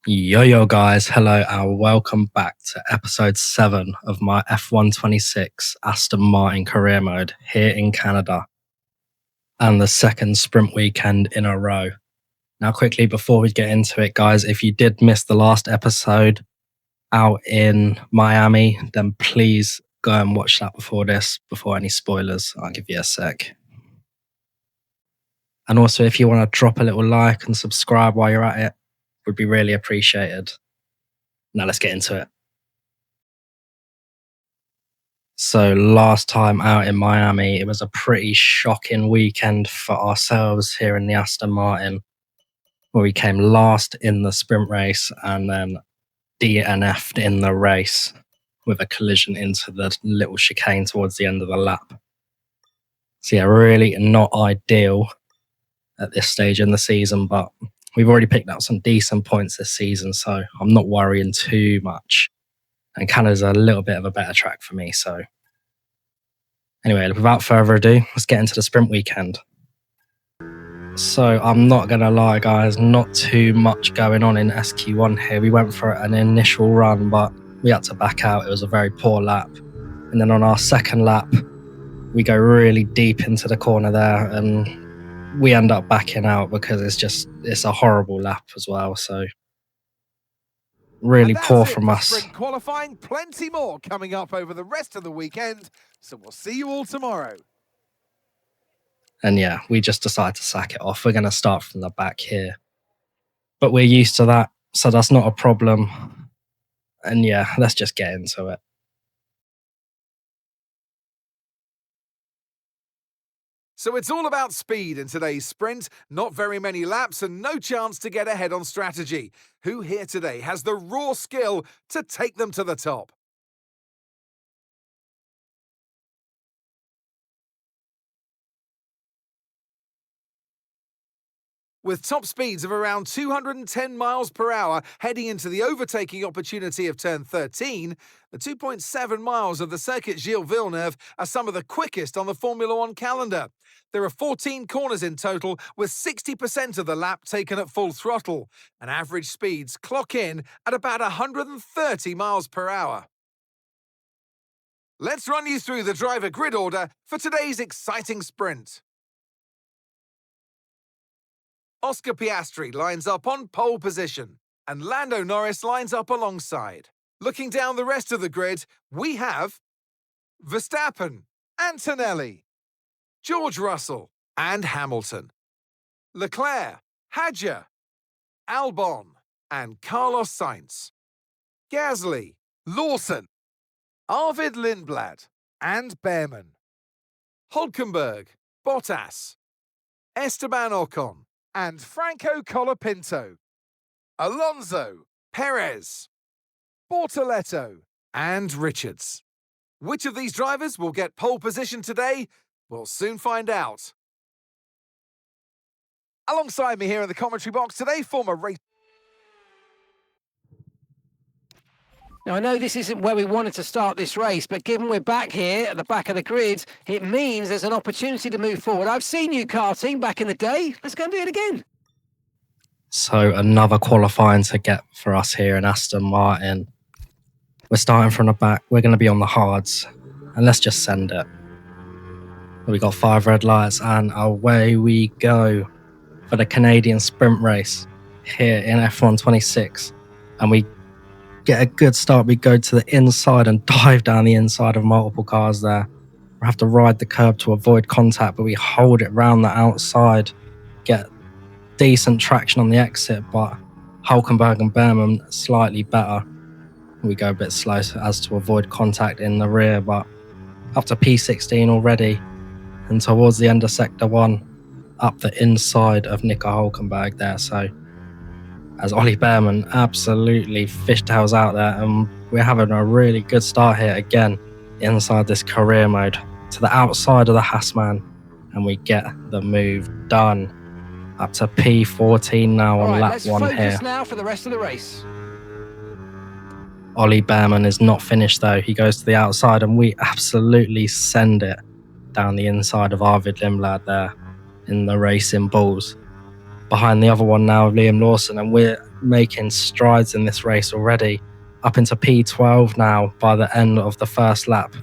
Yo guys, hello and welcome back to episode 7 of my F126 Aston Martin career mode here in Canada and the second sprint weekend in a row. Now quickly before we get into it guys, if you did miss the last episode out in Miami, then please go and watch that before any spoilers. I'll give you a sec. And also if you want to drop a little like and subscribe while you're at it, would be really appreciated. Now let's get into it. So last time out in Miami, it was a pretty shocking weekend for ourselves here in the Aston Martin, where we came last in the sprint race and then DNF'd in the race with a collision into the little chicane towards the end of the lap. So yeah, really not ideal at this stage in the season, but we've already picked up some decent points this season, so I'm not worrying too much. And Canada's a little bit of a better track for me, so anyway, without further ado, let's get into the sprint weekend. So I'm not going to lie, guys, not too much going on in SQ1 here. We went for an initial run, but we had to back out. It was a very poor lap. And then on our second lap, we go really deep into the corner there and we end up backing out because it's a horrible lap as well. So really poor from us. Sprint qualifying, plenty more coming up over the rest of the weekend. So we'll see you all tomorrow. And yeah, we just decided to sack it off. We're going to start from the back here. But we're used to that, so that's not a problem. And yeah, let's just get into it. So it's all about speed in today's sprint. Not very many laps and no chance to get ahead on strategy. Who here today has the raw skill to take them to the top? With top speeds of around 210 miles per hour heading into the overtaking opportunity of turn 13, the 2.7 miles of the Circuit Gilles Villeneuve are some of the quickest on the Formula One calendar. There are 14 corners in total, with 60% of the lap taken at full throttle, and average speeds clock in at about 130 miles per hour. Let's run you through the driver grid order for today's exciting sprint. Oscar Piastri lines up on pole position, and Lando Norris lines up alongside. Looking down the rest of the grid, we have Verstappen, Antonelli, George Russell, and Hamilton, Leclerc, Hadjar, Albon, and Carlos Sainz, Gasly, Lawson, Arvid Lindblad, and Behrman, Hulkenberg, Bottas, Esteban Ocon, and Franco Colapinto, Alonso, Perez, Bortoletto, and Richards. Which of these drivers will get pole position today? We'll soon find out. Alongside me here in the commentary box today, former race... Now, I know this isn't where we wanted to start this race, but given we're back here at the back of the grid, it means there's an opportunity to move forward. I've seen you karting back in the day. Let's go and do it again. So another qualifying to get for us here in Aston Martin. We're starting from the back. We're going to be on the hards. And let's just send it. We got 5 red lights and away we go for the Canadian sprint race here in F126. And we get a good start. We go to the inside and dive down the inside of multiple cars there. We have to ride the curb to avoid contact, but we hold it round the outside, get decent traction on the exit, but Hulkenberg and Behrman slightly better. We go a bit slow as to avoid contact in the rear, but up to P16 already, and towards the end of Sector 1, up the inside of Nico Hulkenberg there. So as Ollie Behrman absolutely fishtails out there, and we're having a really good start here again inside this career mode to the outside of the Haasman, and we get the move done up to P14 now on lap 1 here. Let's focus now for the rest of the race. Ollie Behrman is not finished though. He goes to the outside and we absolutely send it down the inside of Arvid Lindblad there in the Racing Bulls. Behind the other one now, Liam Lawson, and we're making strides in this race already, up into P12 now by the end of the first lap.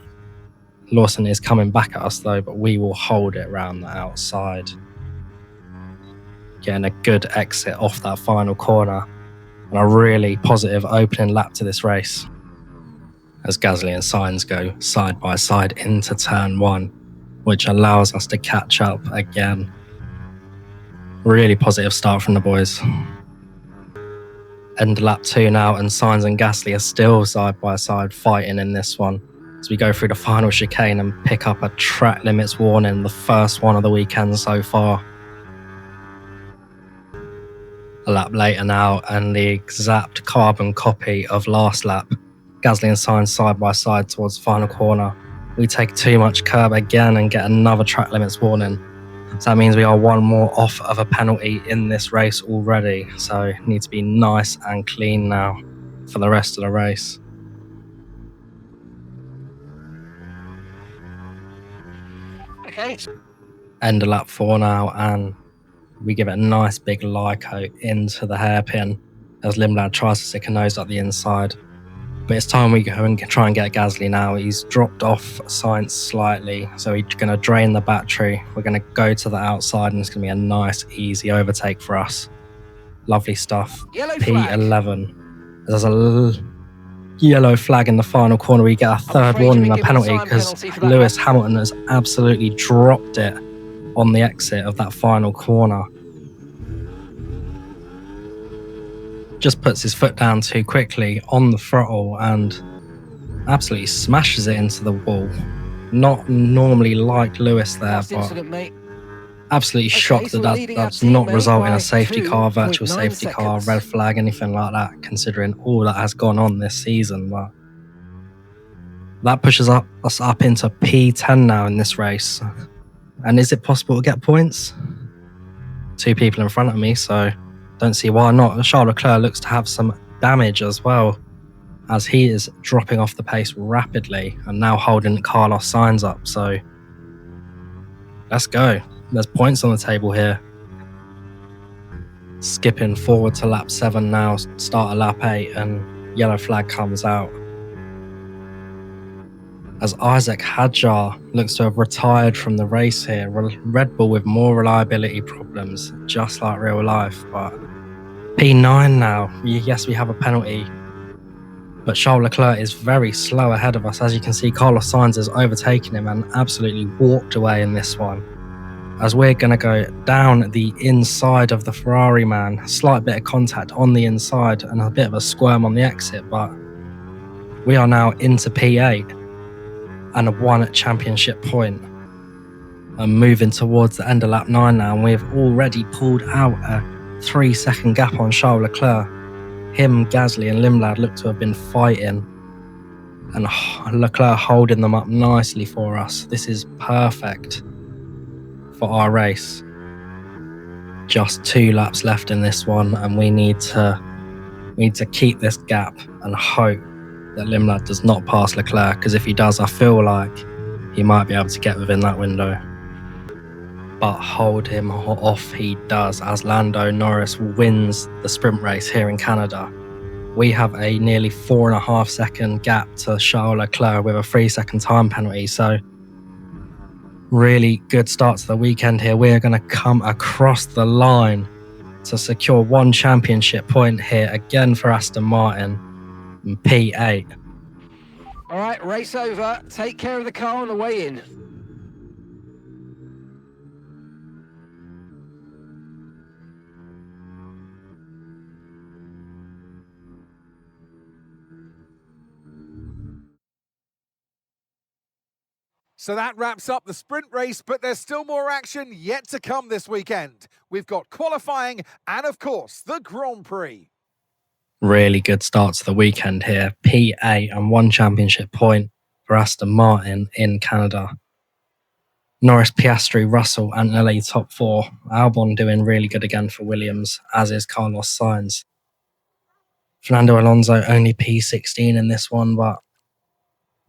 Lawson is coming back at us though, but we will hold it round the outside. Getting a good exit off that final corner and a really positive opening lap to this race. As Gasly and Sainz go side by side into turn 1, which allows us to catch up again. Really positive start from the boys. End lap 2 now, and Sainz and Gasly are still side by side fighting in this one as we go through the final chicane and pick up a track limits warning, the first one of the weekend so far. A lap later now, and the exact carbon copy of last lap. Gasly and Sainz side by side towards the final corner. We take too much curb again and get another track limits warning. So that means we are one more off of a penalty in this race already. So need to be nice and clean now for the rest of the race. Okay. End of lap 4 now, and we give it a nice big Lyco into the hairpin as Limblad tries to stick a nose up the inside. But it's time we go and try and get Gasly now. He's dropped off Sainz slightly, so he's going to drain the battery. We're going to go to the outside, and it's going to be a nice, easy overtake for us. Lovely stuff. Yellow flag. P11. There's a yellow flag in the final corner. We get a third warning and a penalty because Lewis Hamilton has absolutely dropped it on the exit of that final corner. Just puts his foot down too quickly on the throttle and absolutely smashes it into the wall. Not normally like Lewis there, but absolutely shocked that that's not resulting in a safety car, virtual safety car, red flag, anything like that, considering all that has gone on this season. But that pushes us up into P10 now in this race. And is it possible to get points? 2 people in front of me, so don't see why not. Charles Leclerc looks to have some damage as well, as he is dropping off the pace rapidly and now holding Carlos Sainz up. So let's go. There's points on the table here. Skipping forward to lap 7 now, start at lap 8, and yellow flag comes out as Isaac Hadjar looks to have retired from the race here. Red Bull with more reliability problems, just like real life. But P9 now. Yes, we have a penalty, but Charles Leclerc is very slow ahead of us. As you can see, Carlos Sainz has overtaken him and absolutely walked away in this one. As we're going to go down the inside of the Ferrari man, slight bit of contact on the inside and a bit of a squirm on the exit, but we are now into P8 and a 1 championship point. And moving towards the end of lap 9 now, and we've already pulled out a 3-second gap on Charles Leclerc. Him, Gasly and Limblad look to have been fighting, and Leclerc holding them up nicely for us. This is perfect for our race. Just 2 laps left in this one, and we need to keep this gap and hope that Limblad does not pass Leclerc, because if he does, I feel like he might be able to get within that window. But hold him off he does, as Lando Norris wins the sprint race here in Canada. We have a nearly 4.5 second gap to Charles Leclerc with a 3-second time penalty. So really good start to the weekend here. We're going to come across the line to secure 1 championship point here again for Aston Martin in P8. All right, race over. Take care of the car on the way in. So that wraps up the sprint race, but there's still more action yet to come this weekend. We've got qualifying and, of course, the Grand Prix. Really good start to the weekend here. P8 and 1 championship point for Aston Martin in Canada. Norris, Piastri, Russell, Antonelli top 4. Albon doing really good again for Williams, as is Carlos Sainz. Fernando Alonso only P16 in this one, but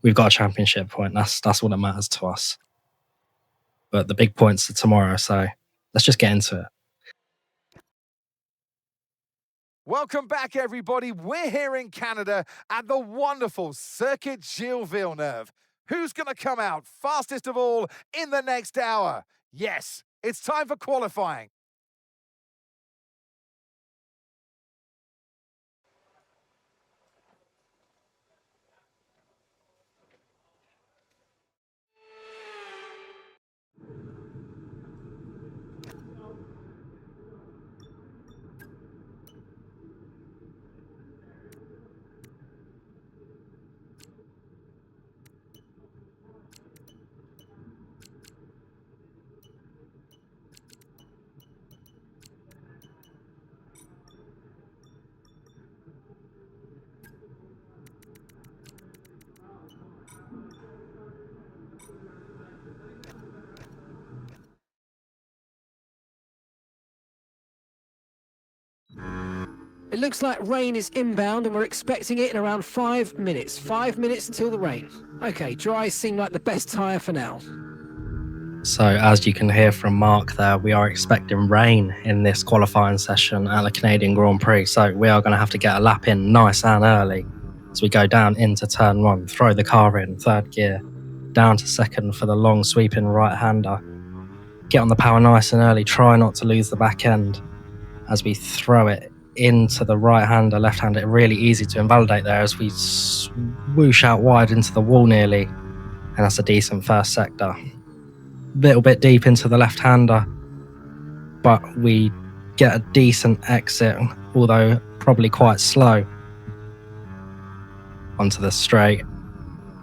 we've got a championship point. That's all that matters to us. But the big points are tomorrow, so let's just get into it. Welcome back, everybody. We're here in Canada at the wonderful Circuit Gilles Villeneuve. Who's going to come out fastest of all in the next hour? Yes, it's time for qualifying. It looks like rain is inbound and we're expecting it in around 5 minutes. 5 minutes until the rain. Okay, dries seem like the best tyre for now. So as you can hear from Mark there, we are expecting rain in this qualifying session at the Canadian Grand Prix. So we are going to have to get a lap in nice and early as we go down into turn 1, throw the car in third gear, down to second for the long sweeping right-hander. Get on the power nice and early, try not to lose the back end as we throw it into the right-hander, left-hander. Really easy to invalidate there as we swoosh out wide into the wall nearly, and that's a decent first sector. Little bit deep into the left-hander, but we get a decent exit, although probably quite slow, onto the straight,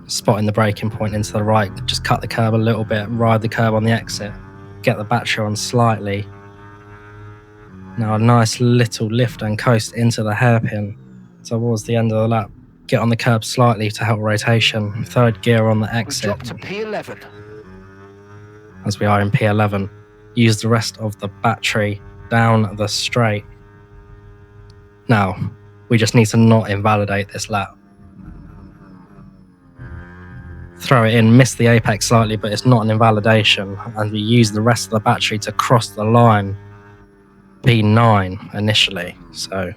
spotting the braking point into the right. Just cut the curb a little bit, ride the curb on the exit, get the battery on slightly. Now a nice little lift and coast into the hairpin towards the end of the lap. Get on the curb slightly to help rotation. Third gear on the We exit. drop to P11. As we are in P11, use the rest of the battery down the straight. Now, we just need to not invalidate this lap. Throw it in, miss the apex slightly, but it's not an invalidation, and we use the rest of the battery to cross the line. P9 initially, so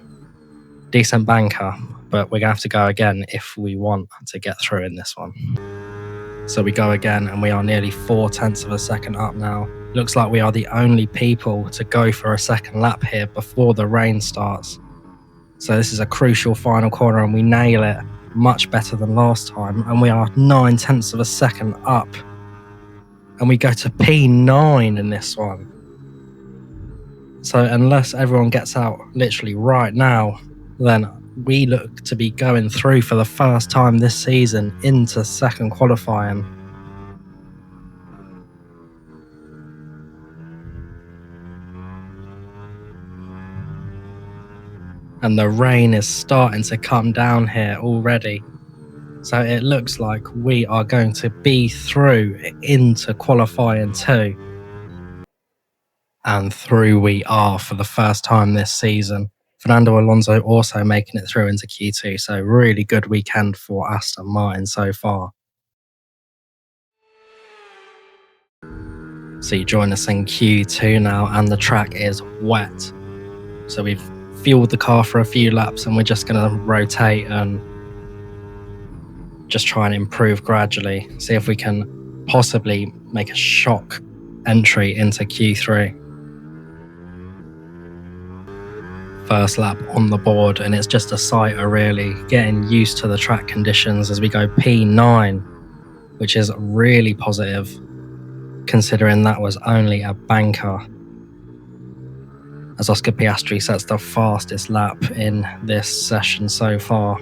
decent banker, but we're going to have to go again if we want to get through in this one. So we go again, and we are nearly 0.4 of a second up now. Looks like we are the only people to go for a second lap here before the rain starts. So this is a crucial final corner, and we nail it much better than last time, and we are 0.9 of a second up. And we go to P9 in this one. So unless everyone gets out literally right now, then we look to be going through for the first time this season into second qualifying. And the rain is starting to come down here already. So it looks like we are going to be through into qualifying 2. And through we are for the first time this season. Fernando Alonso also making it through into Q2, so really good weekend for Aston Martin so far. So you join us in Q2 now, and the track is wet. So we've fueled the car for a few laps, and we're just going to rotate and just try and improve gradually. See if we can possibly make a shock entry into Q3. First lap on the board, and it's just a sighter really, getting used to the track conditions as we go P9, which is really positive considering that was only a banker, as Oscar Piastri sets the fastest lap in this session so far.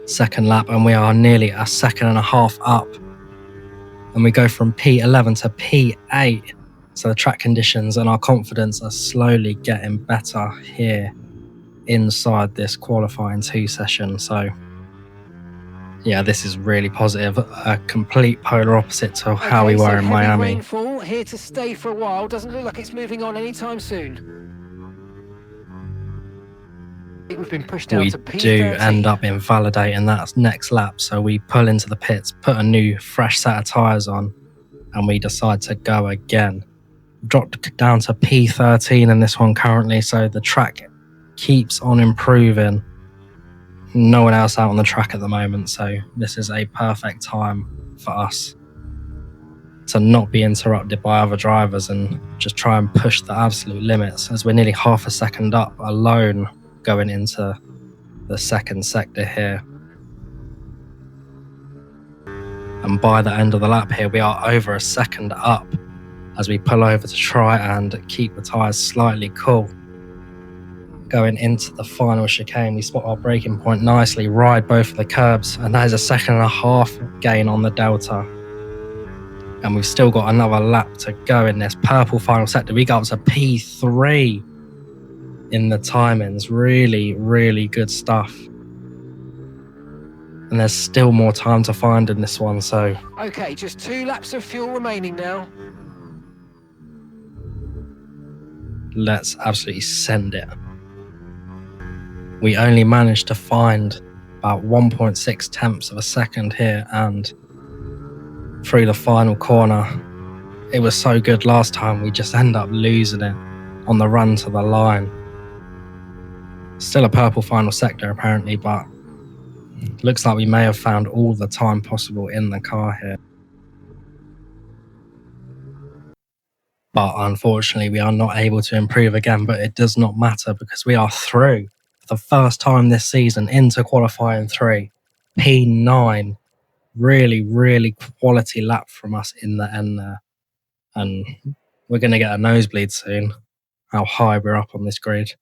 Second lap, and we are nearly a second and a half up. And we go from P11 to P8. So the track conditions and our confidence are slowly getting better here inside this qualifying 2 session. So yeah, this is really positive. A complete polar opposite to how we were in Miami. Rainfall here to stay for a while. Doesn't look like it's moving on anytime soon. We've been pushed down to P13. We do end up invalidating that next lap, so we pull into the pits, put a new fresh set of tyres on, and we decide to go again. Dropped down to P13 in this one currently, so the track keeps on improving. No one else out on the track at the moment, so this is a perfect time for us to not be interrupted by other drivers and just try and push the absolute limits, as we're nearly half a second up alone going into the second sector here. And by the end of the lap here, we are over a second up as we pull over to try and keep the tyres slightly cool. Going into the final chicane, we spot our braking point nicely, ride both of the curbs, and that is a second and a half gain on the delta. And we've still got another lap to go in this purple final sector. We got up to P3 in the timings. Really, really good stuff. And there's still more time to find in this one, so... Okay, just 2 laps of fuel remaining now. Let's absolutely send it. We only managed to find about 1.6 tenths of a second here, and through the final corner, it was so good last time, we just end up losing it on the run to the line. Still a purple final sector apparently, but looks like we may have found all the time possible in the car here. But unfortunately, we are not able to improve again, but it does not matter because we are through for the first time this season into qualifying 3. P9. Really, really quality lap from us in the end there. And we're going to get a nosebleed soon, how high we're up on this grid.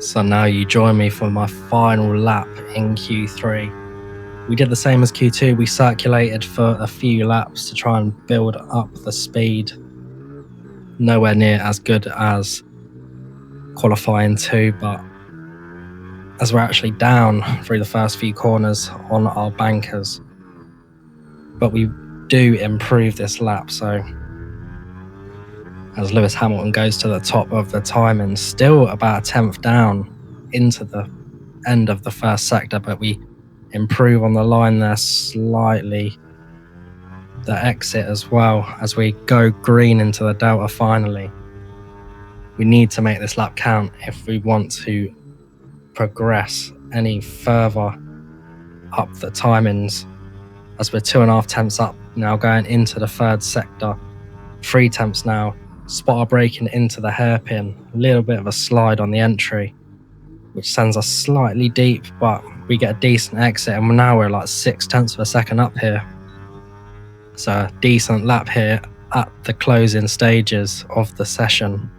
So now you join me for my final lap in Q3. We did the same as Q2. We circulated for a few laps to try and build up the speed. Nowhere near as good as qualifying 2, but as we're actually down through the first few corners on our bankers. But we do improve this lap, so as Lewis Hamilton goes to the top of the timing, still about a 10th down into the end of the first sector, but we improve on the line there slightly. The exit as well, as we go green into the delta finally. We need to make this lap count if we want to progress any further up the timings, as we're 2.5 tenths up now going into the third sector. 3 tenths now. Spot our braking into the hairpin. A little bit of a slide on the entry, which sends us slightly deep, but we get a decent exit, and now we're like 6 tenths of a second up here. So a decent lap here at the closing stages of the session.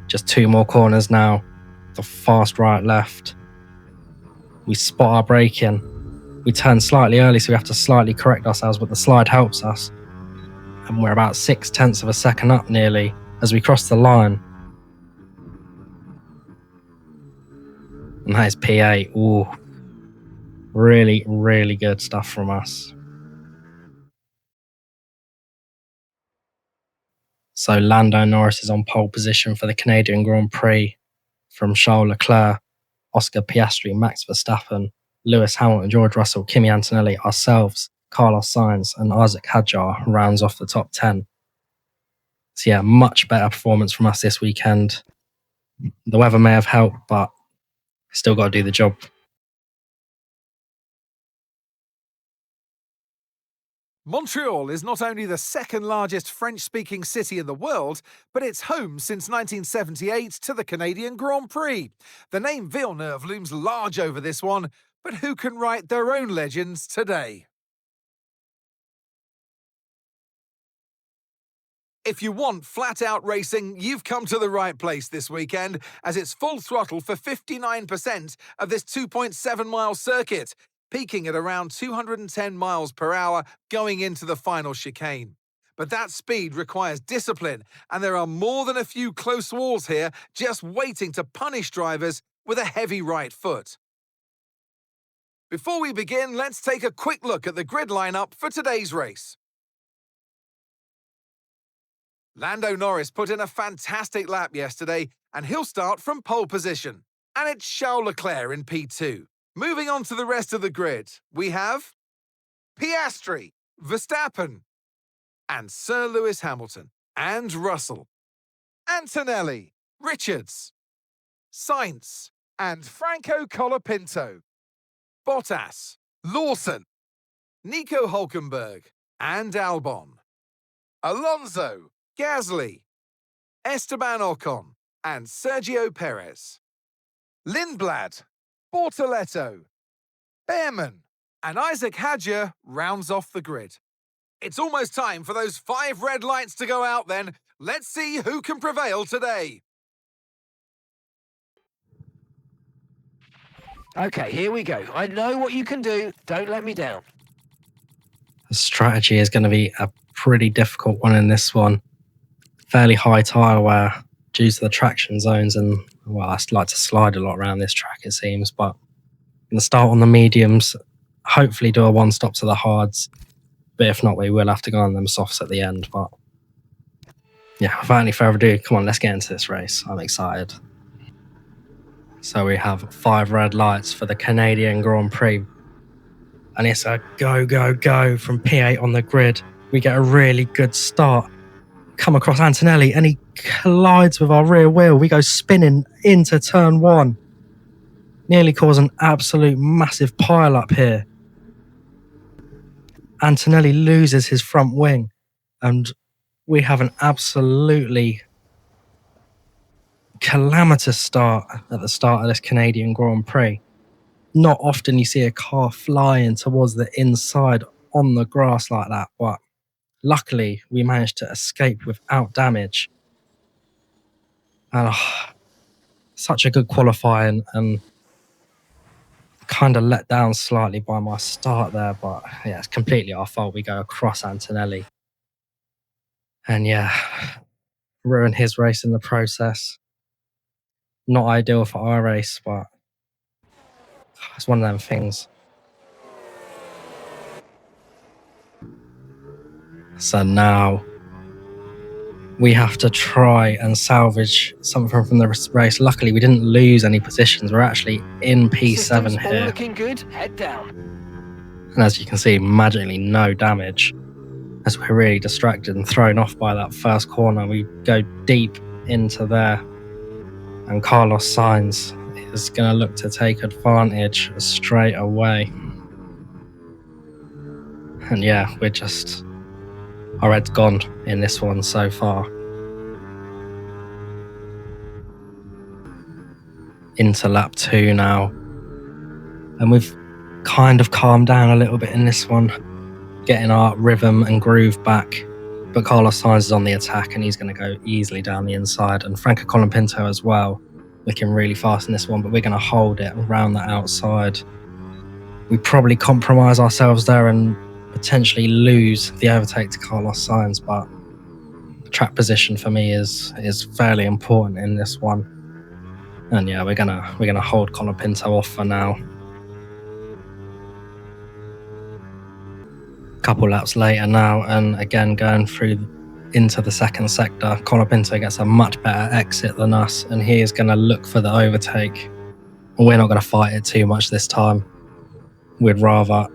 Just 2 more corners now. The fast right left. We spot our braking. We turn slightly early, so we have to slightly correct ourselves, but the slide helps us. And we're about 6 tenths of a second up nearly as we cross the line. And that is P8. Ooh. Really, really good stuff from us. So Lando Norris is on pole position for the Canadian Grand Prix from Charles Leclerc, Oscar Piastri, Max Verstappen, Lewis Hamilton, George Russell, Kimi Antonelli, ourselves, Carlos Sainz and Isaac Hadjar rounds off the top 10. So yeah, much better performance from us this weekend. The weather may have helped, but still got to do the job. Montreal is not only the second largest French-speaking city in the world, but it's home since 1978 to the Canadian Grand Prix. The name Villeneuve looms large over this one, but who can write their own legends today? If you want flat-out racing, you've come to the right place this weekend, as it's full throttle for 59% of this 2.7-mile circuit, peaking at around 210 miles per hour going into the final chicane. But that speed requires discipline, and there are more than a few close walls here just waiting to punish drivers with a heavy right foot. Before we begin, let's take a quick look at the grid lineup for today's race. Lando Norris put in a fantastic lap yesterday, and he'll start from pole position. And it's Charles Leclerc in P2. Moving on to the rest of the grid, we have Piastri, Verstappen, and Sir Lewis Hamilton, and Russell, Antonelli, Richards, Sainz, and Franco Colapinto, Bottas, Lawson, Nico Hulkenberg, and Albon, Alonso, Gasly, Esteban Ocon, and Sergio Perez, Lindblad, Bortoletto, Behrman, and Isaac Hadjar rounds off the grid. It's almost time for those 5 red lights to go out then. Let's see who can prevail today. Okay, here we go. I know what you can do. Don't let me down. The strategy is going to be a pretty difficult one in this one. Fairly high tyre wear due to the traction zones, and well, I like to slide a lot around this track, it seems. But I'm going to start on the mediums, hopefully do a one-stop to the hards. But if not, we will have to go on them softs at the end. But yeah, without any further ado, come on, let's get into this race. I'm excited. So we have 5 red lights for the Canadian Grand Prix. And it's a go, go, go from P8 on the grid. We get a really good start. Come across Antonelli and he collides with our rear wheel. We go spinning into turn 1. Nearly cause an absolute massive pile up here. Antonelli loses his front wing and we have an absolutely calamitous start at the start of this Canadian Grand Prix. Not often you see a car flying towards the inside on the grass like that, but luckily we managed to escape without damage. And such a good qualifying, and kind of let down slightly by my start there, but yeah, it's completely our fault. We go across Antonelli and yeah, ruin his race in the process. Not ideal for our race, but it's one of them things. So now we have to try and salvage something from the race. Luckily, we didn't lose any positions. We're actually in P7 Systems all here. looking good. Head down. And as you can see, magically no damage. As we're really distracted and thrown off by that first corner, we go deep into there. And Carlos Sainz is going to look to take advantage straight away. And yeah, our head's gone in this one so far. Into lap 2 now. And we've kind of calmed down a little bit in this one, getting our rhythm and groove back. But Carlos Sainz is on the attack and he's going to go easily down the inside. And Franco Colapinto as well, looking really fast in this one, but we're going to hold it around the outside. We probably compromise ourselves there and potentially lose the overtake to Carlos Sainz, but track position for me is fairly important in this one. And yeah, we're gonna hold Colapinto off for now. Couple laps later now, and again going through into the second sector, Colapinto gets a much better exit than us, and he is going to look for the overtake. We're not going to fight it too much this time. We'd rather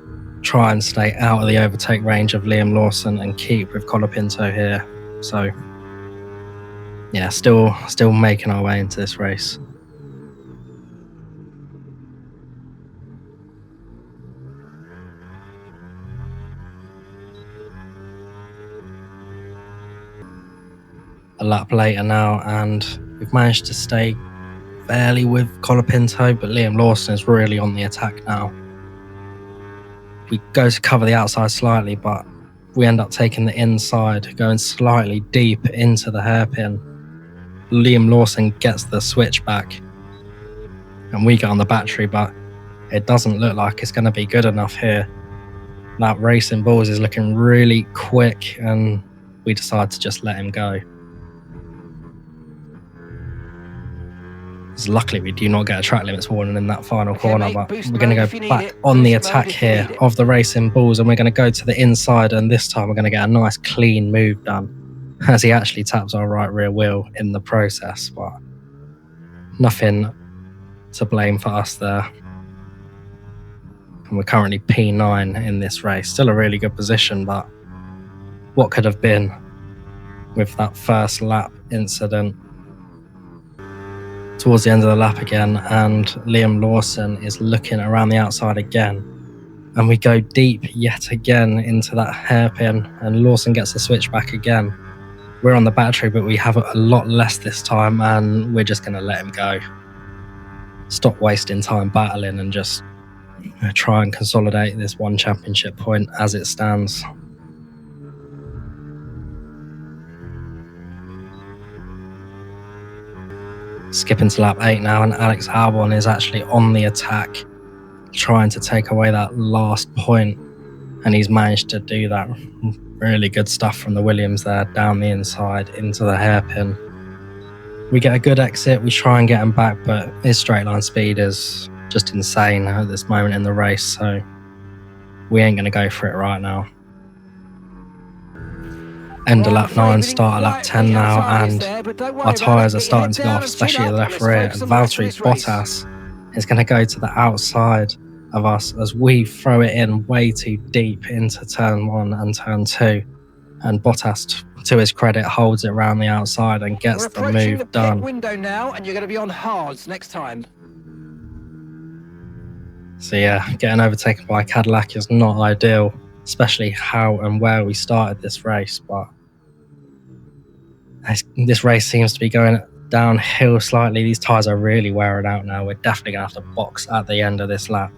try and stay out of the overtake range of Liam Lawson and keep with Colapinto here. So yeah, still making our way into this race. A lap later now, and we've managed to stay fairly with Colapinto, but Liam Lawson is really on the attack now. We go to cover the outside slightly, but we end up taking the inside, going slightly deep into the hairpin. Liam Lawson gets the switch back, and we get on the battery, but it doesn't look like it's going to be good enough here. That Racing Bulls is looking really quick, and we decide to just let him go. Luckily, we do not get a track limits warning in that final corner, mate, but boost we're going to mode go if you back need it. on the Boost mode attack if you here need it. of the Racing Bulls, and we're going to go to the inside, and this time we're going to get a nice clean move done as he actually taps our right rear wheel in the process, but nothing to blame for us there. And we're currently P9 in this race. Still a really good position, but what could have been with that first lap incident. Towards the end of the lap again, and Liam Lawson is looking around the outside again. And we go deep yet again into that hairpin, and Lawson gets the switch back again. We're on the battery, but we have a lot less this time, and we're just going to let him go. Stop wasting time battling and just try and consolidate this one championship point as it stands. Skipping to lap 8 now, and Alex Albon is actually on the attack, trying to take away that last point, and he's managed to do that. Really good stuff from the Williams there, down the inside into the hairpin. We get a good exit, we try and get him back, but his straight line speed is just insane at this moment in the race, so we ain't going to go for it right now. End of lap 9, start of lap 10 now, and our tyres are starting to go off, especially at the left rear. And Valtteri Bottas is going to go to the outside of us as we throw it in way too deep into turn 1 and turn 2. And Bottas, to his credit, holds it around the outside and gets the move done. Window now, and you're going to be on hards next time. So yeah, getting overtaken by a Cadillac is not ideal, especially how and where we started this race, but this race seems to be going downhill slightly. These tyres are really wearing out now. We're definitely going to have to box at the end of this lap.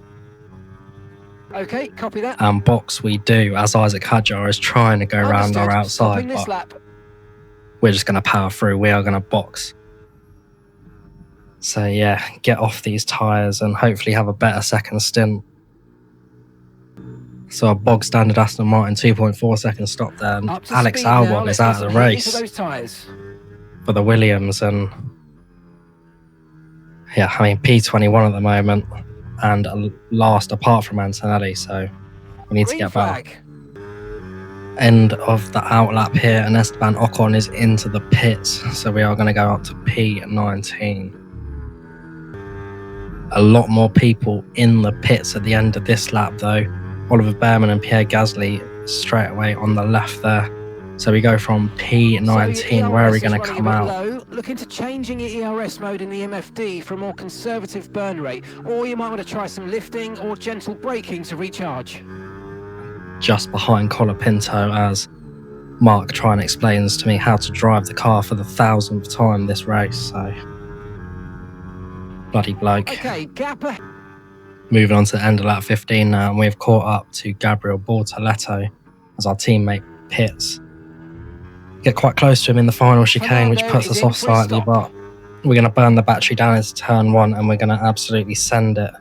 Okay, copy that. And box we do, as Isaac Hadjar is trying to go around our outside, this but lap. we're just going to power through. We are going to box. So yeah, get off these tyres and hopefully have a better second stint. So a bog standard Aston Martin 2.4 second stop there, and Alex Albon is out of the race for the Williams, and yeah, I mean P21 at the moment and last apart from Antonelli, so we need to get back. End of the outlap here, and Esteban Ocon is into the pits, so we are going to go up to P19. A lot more people in the pits at the end of this lap though. Oliver Behrman and Pierre Gasly straight away on the left there. So we go from P19, where are we going to come out? Low. Look into changing your ERS mode in the MFD for a more conservative burn rate, or you might want to try some lifting or gentle braking to recharge. Just behind Colapinto as Mark try and explains to me how to drive the car for the 1000th time this race, so bloody bloke. Okay, gap ahead. Moving on to the end of lap 15 now, and we've caught up to Gabriel Bortoleto as our teammate pits. Get quite close to him in the final chicane, which puts us off slightly, but we're going to burn the battery down into turn 1 and we're going to absolutely send it.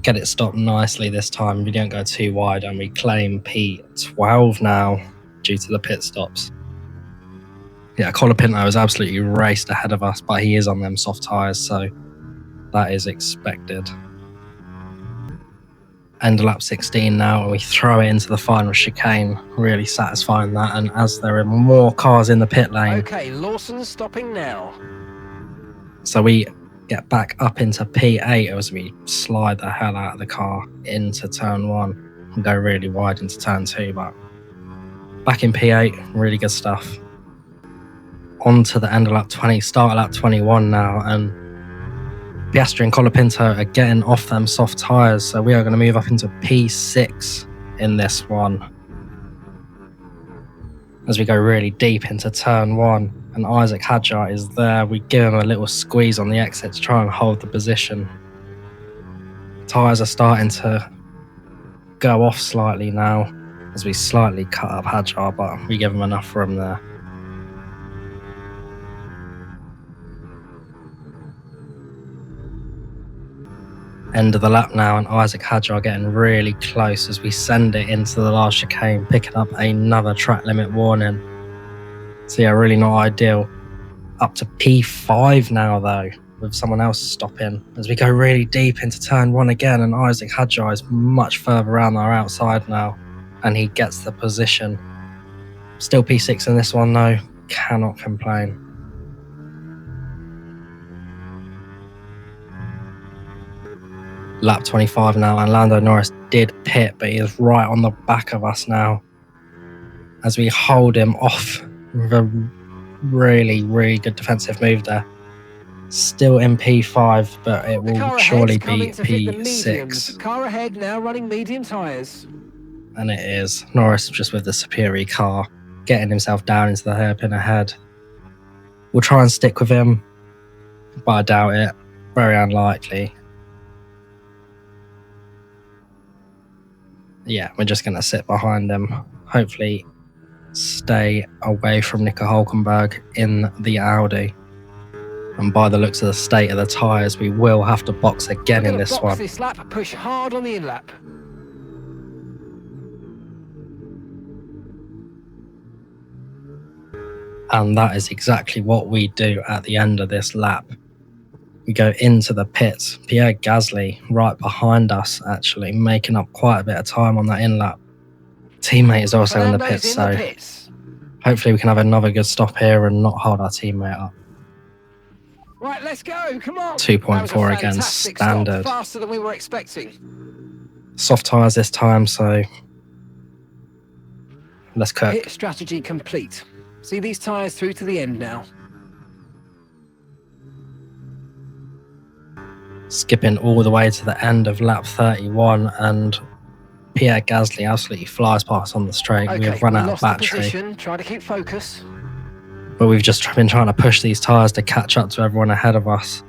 Get it stopped nicely this time. We don't go too wide, and we claim P12 now due to the pit stops. Yeah, Colapinto has absolutely raced ahead of us, but he is on them soft tyres, so that is expected. End of lap 16 now, and we throw it into the final chicane, really satisfying that. And as there are more cars in the pit lane, okay, Lawson's stopping now. So we get back up into P8 as we slide the hell out of the car into turn 1 and go really wide into turn 2, but back in P8, really good stuff. On to the end of lap 20, start of lap 21 now, and Piastri and Colapinto are getting off them soft tyres, so we are going to move up into P6 in this one. As we go really deep into turn 1, and Isaac Hadjar is there, we give him a little squeeze on the exit to try and hold the position. Tyres are starting to go off slightly now as we slightly cut up Hadjar, but we give him enough room there. End of the lap now, and Isaac Hadjar getting really close as we send it into the last chicane, picking up another track limit warning. So yeah, really not ideal. Up to P5 now though, with someone else stopping as we go really deep into turn 1 again, and Isaac Hadjar is much further around our outside now, and he gets the position. Still P6 in this one though, cannot complain. Lap 25 now, and Lando Norris did pit, but he is right on the back of us now as we hold him off with a really, really good defensive move there. Still in P5, but it will surely be P6. Car ahead now running medium tyres. And it is. Norris just with the superior car, getting himself down into the hairpin ahead. We'll try and stick with him, but I doubt it. Very unlikely. Yeah, we're just going to sit behind him. Hopefully stay away from Nico Hulkenberg in the Audi. And by the looks of the state of the tyres, we will have to box again in this one. This lap, push hard on the in-lap. And that is exactly what we do at the end of this lap. We go into the pits. Pierre Gasly right behind us, actually, making up quite a bit of time on that in-lap. Teammate is also in the pits, so hopefully we can have another good stop here and not hold our teammate up. Right, let's go. Come on. 2.4 again, standard. Faster than we were expecting. Soft tyres this time, so let's cook. Pit strategy complete. See these tyres through to the end now. Skipping all the way to the end of lap 31, and Pierre Gasly absolutely flies past on the straight. Okay, We've run out of battery. Try to keep focus. But we've just been trying to push these tyres to catch up to everyone ahead of us.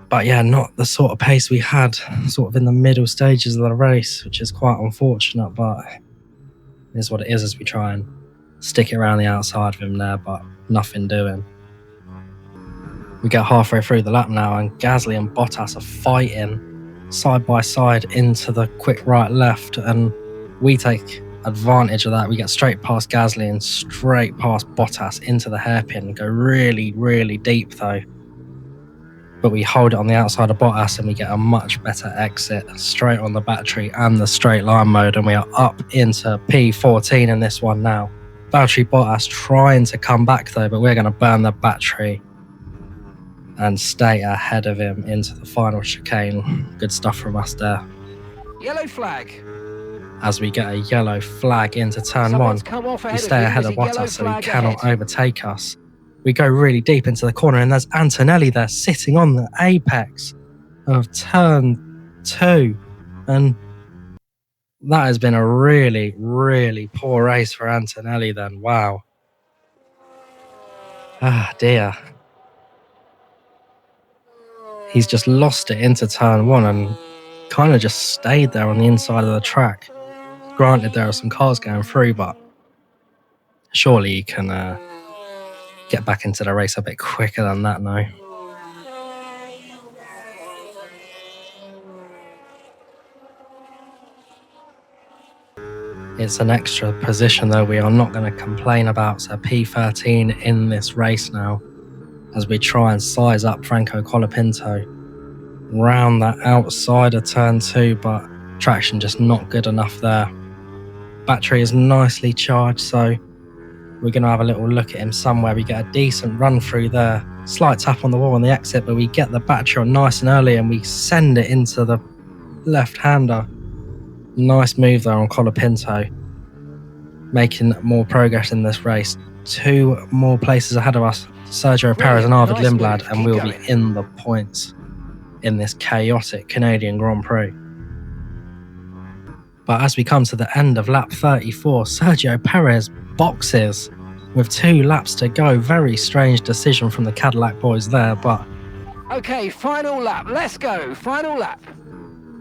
But yeah, not the sort of pace we had sort of in the middle stages of the race, which is quite unfortunate, but it is what it is as we try and stick it around the outside of him there, but nothing doing. We get halfway through the lap now, and Gasly and Bottas are fighting side by side into the quick right left, and we take advantage of that. We get straight past Gasly and straight past Bottas into the hairpin. Go really, really deep though. But we hold it on the outside of Bottas and we get a much better exit straight on the battery and the straight line mode, and we are up into P14 in this one now. Valtteri Bottas trying to come back though, but we're going to burn the battery and stay ahead of him into the final chicane. Good stuff from us there. Yellow flag. As we get a yellow flag into turn one, we stay ahead of Bottas so he cannot overtake us. We go really deep into the corner, and there's Antonelli there sitting on the apex of turn 2. And that has been a really, really poor race for Antonelli then. Wow. Ah, dear. He's just lost it into turn 1 and kind of just stayed there on the inside of the track. Granted, there are some cars going through, but surely he can get back into the race a bit quicker than that now. It's an extra position though we are not going to complain about, so P13 in this race now as we try and size up Franco Colapinto round that outside of turn 2, but traction just not good enough there. Battery is nicely charged, so we're going to have a little look at him somewhere. We get a decent run through there, slight tap on the wall on the exit, but we get the battery on nice and early and we send it into the left-hander. Nice move there on Colapinto, making more progress in this race. 2 more places ahead of us, Sergio Perez and Arvid Lindblad, and we'll be in the points in this chaotic Canadian Grand Prix. But as we come to the end of lap 34, Sergio Perez boxes with 2 laps to go. Very strange decision from the Cadillac boys there, but okay, final lap, let's go, final lap.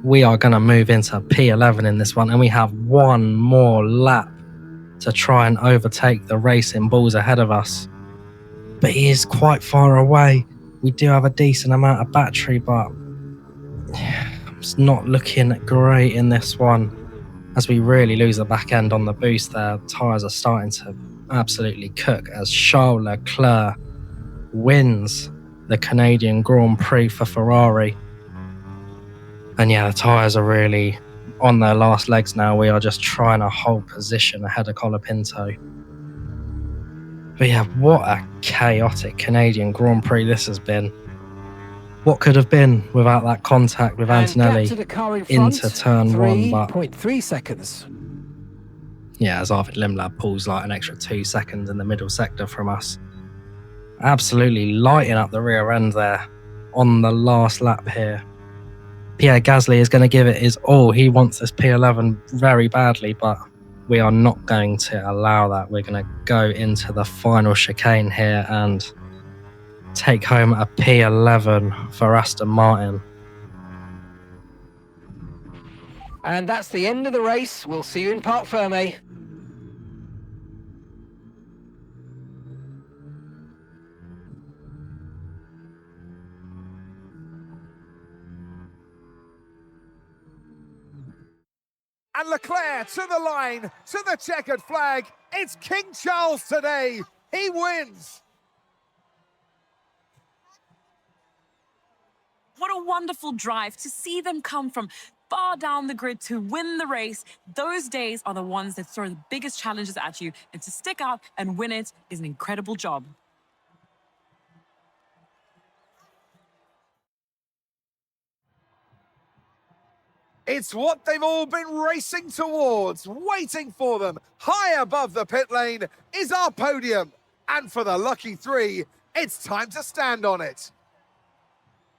We are going to move into P11 in this one, and we have 1 more lap to try and overtake the racing bulls ahead of us. But he is quite far away. We do have a decent amount of battery, but it's not looking great in this one. As we really lose the back end on the boost there, tyres are starting to absolutely cook as Charles Leclerc wins the Canadian Grand Prix for Ferrari. And yeah, the tyres are really on their last legs now. We are just trying to hold position ahead of Colapinto. But yeah, what a chaotic Canadian Grand Prix this has been. what could have been without that contact with And Antonelli gap to the car in front, into turn 1, but 3.3 seconds. yeah, as Arvid Limlab pulls like an extra 2 seconds in the middle sector from us. Absolutely lighting up the rear end there on the last lap here. Pierre Gasly is going to give it his all. He wants this P11 very badly, but we are not going to allow that. We're going to go into the final chicane here and take home a P11 for Aston Martin. And that's the end of the race. We'll see you in Parc Ferme. And Leclerc to the line, to the checkered flag. It's King Charles today. He wins. What a wonderful drive to see them come from far down the grid to win the race. Those days are the ones that throw the biggest challenges at you, and to stick out and win it is an incredible job. It's what they've all been racing towards, waiting for them. High above the pit lane is our podium. And for the lucky 3, it's time to stand on it.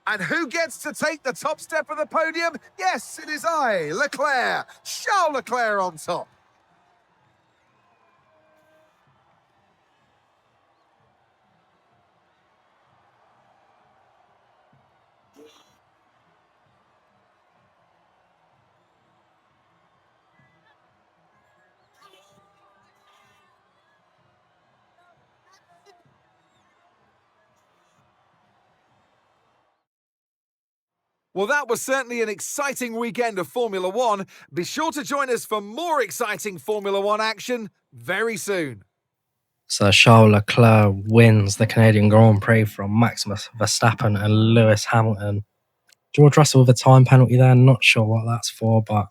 And who gets to take the top step of the podium? Yes, it is I, Leclerc. Charles Leclerc on top. Well, that was certainly an exciting weekend of Formula One. Be sure to join us for more exciting Formula One action very soon. So Charles Leclerc wins the Canadian Grand Prix from Maximus Verstappen and Lewis Hamilton. George Russell with a time penalty there, not sure what that's for, but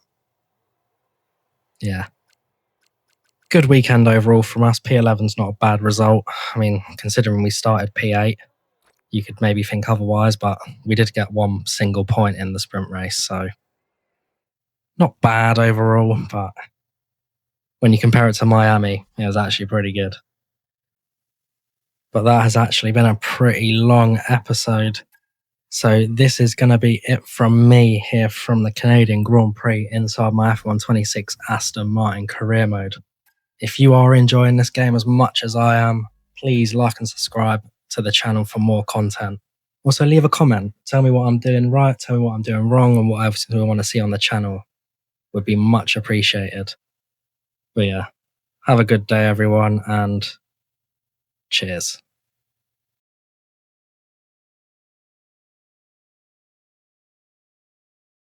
yeah. Good weekend overall from us. P11's not a bad result. I mean, considering we started P8, you could maybe think otherwise, but we did get one single point in the sprint race, so not bad overall, but when you compare it to Miami, it was actually pretty good. But that has actually been a pretty long episode. So this is going to be it from me here from the Canadian Grand Prix inside my F126 Aston Martin career mode. If you are enjoying this game as much as I am, please like and subscribe to the channel for more content. Also leave a comment. Tell me what I'm doing right, tell me what I'm doing wrong, and what else you want to see on the channel. Would be much appreciated. But yeah, have a good day everyone, and cheers.